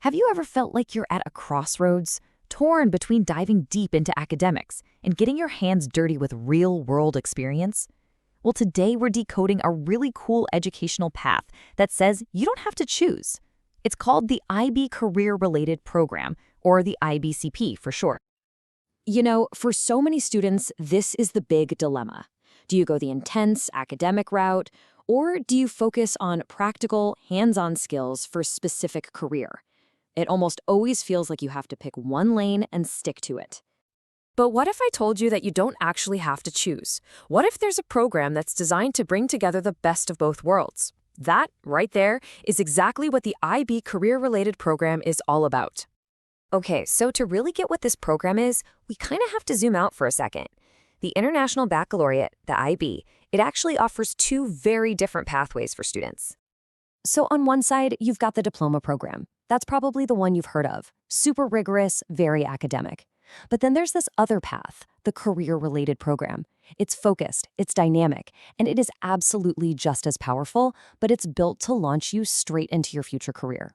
Have you ever felt like you're at a crossroads, torn between diving deep into academics and getting your hands dirty with real-world experience? Well, today we're decoding a really cool educational path that says you don't have to choose. It's called the IB Career-related program, or the IBCP for short. You know, for so many students, this is the big dilemma. Do you go the intense academic route, or do you focus on practical, hands-on skills for a specific career? It almost always feels like you have to pick one lane and stick to it. But what if I told you that you don't actually have to choose? What if there's a program that's designed to bring together the best of both worlds? That, right there, is exactly what the IB Career-related program is all about. Okay, so to really get what this program is, we kind of have to zoom out for a second. The International Baccalaureate, the IB, it actually offers two very different pathways for students. So on one side, you've got the diploma program. That's probably the one you've heard of. Super rigorous, very academic. But then there's this other path, the career-related program. It's focused, it's dynamic, and it is absolutely just as powerful, but it's built to launch you straight into your future career.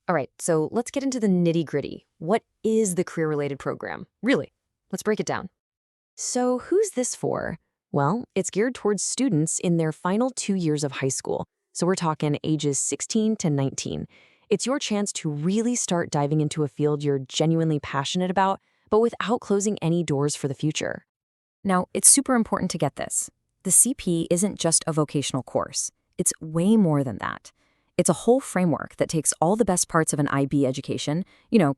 All right, so let's get into the nitty-gritty. What is the career-related program? Really, let's break it down. So who's this for? Well, it's geared towards students in their final 2 years of high school. So we're talking ages 16 to 19. It's your chance to really start diving into a field you're genuinely passionate about, but without closing any doors for the future. Now, it's super important to get this. The CP isn't just a vocational course. It's way more than that. It's a whole framework that takes all the best parts of an IB education,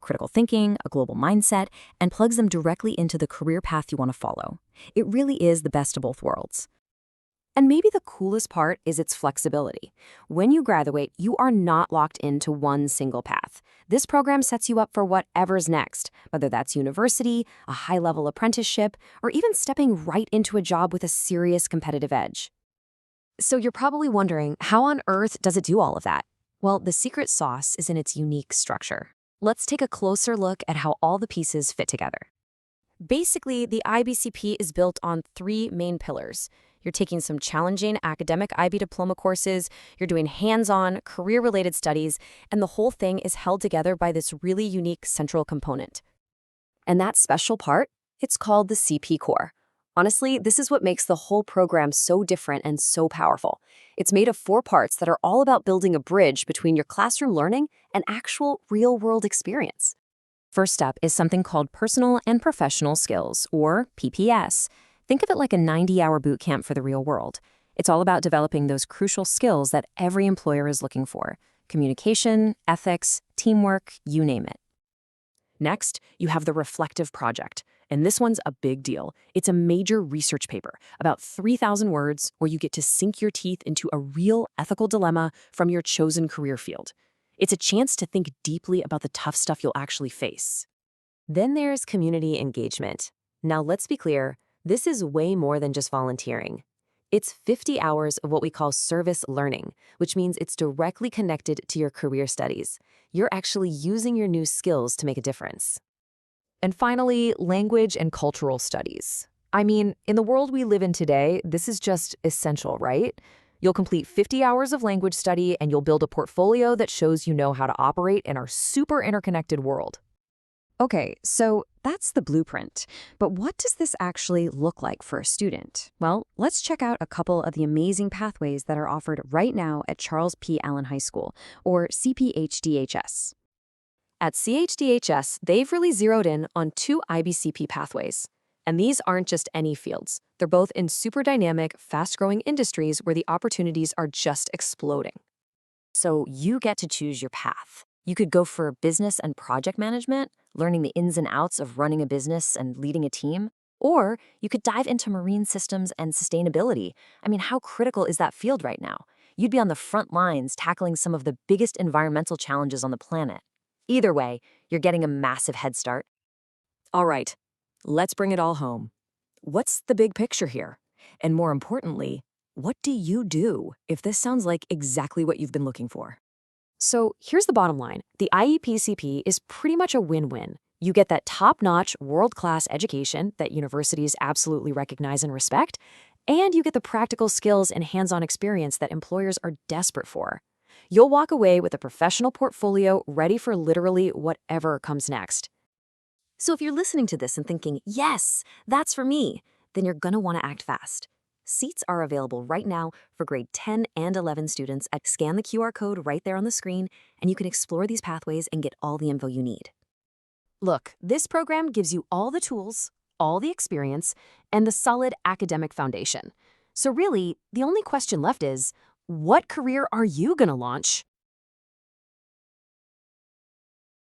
critical thinking, a global mindset, and plugs them directly into the career path you want to follow. It really is the best of both worlds. And maybe the coolest part is its flexibility. When you graduate, you are not locked into one single path. This program sets you up for whatever's next, whether that's university, a high-level apprenticeship, or even stepping right into a job with a serious competitive edge. So you're probably wondering, how on earth does it do all of that? Well, the secret sauce is in its unique structure. Let's take a closer look at how all the pieces fit together. Basically, the IBCP is built on three main pillars. You're taking some challenging academic IB diploma courses, you're doing hands-on, career-related studies, and the whole thing is held together by this really unique central component. And that special part, it's called the CP Core. Honestly, this is what makes the whole program so different and so powerful. It's made of 4 parts that are all about building a bridge between your classroom learning and actual real-world experience. First up is something called Personal and Professional Skills, or PPS. Think of it like a 90-hour boot camp for the real world. It's all about developing those crucial skills that every employer is looking for: communication, ethics, teamwork, you name it. Next, you have the Reflective Project. And this one's a big deal. It's a major research paper, about 3,000 words, where you get to sink your teeth into a real ethical dilemma from your chosen career field. It's a chance to think deeply about the tough stuff you'll actually face. Then there's community engagement. Now let's be clear, this is way more than just volunteering. It's 50 hours of what we call service learning, which means it's directly connected to your career studies. You're actually using your new skills to make a difference. And finally, language and cultural studies. I mean, in the world we live in today, this is just essential, right? You'll complete 50 hours of language study and you'll build a portfolio that shows you know how to operate in our super interconnected world. Okay, so that's the blueprint. But what does this actually look like for a student? Well, let's check out a couple of the amazing pathways that are offered right now at Charles P. Allen High School, or CHDHS. At CHDHS, they've really zeroed in on 2 IBCP pathways. And these aren't just any fields. They're both in super dynamic, fast-growing industries where the opportunities are just exploding. So you get to choose your path. You could go for business and project management, learning the ins and outs of running a business and leading a team. Or you could dive into marine systems and sustainability. I mean, how critical is that field right now? You'd be on the front lines tackling some of the biggest environmental challenges on the planet. Either way, you're getting a massive head start. All right, let's bring it all home. What's the big picture here? And more importantly, what do you do if this sounds like exactly what you've been looking for? So here's the bottom line. The IEPCP is pretty much a win-win. You get that top-notch, world-class education that universities absolutely recognize and respect, and you get the practical skills and hands-on experience that employers are desperate for. You'll walk away with a professional portfolio ready for literally whatever comes next. So if you're listening to this and thinking, yes, that's for me, then you're going to want to act fast. Seats are available right now for grade 10 and 11 students. Scan the QR code right there on the screen, and you can explore these pathways and get all the info you need. Look, this program gives you all the tools, all the experience, and the solid academic foundation. So really, the only question left is, what career are you going to launch?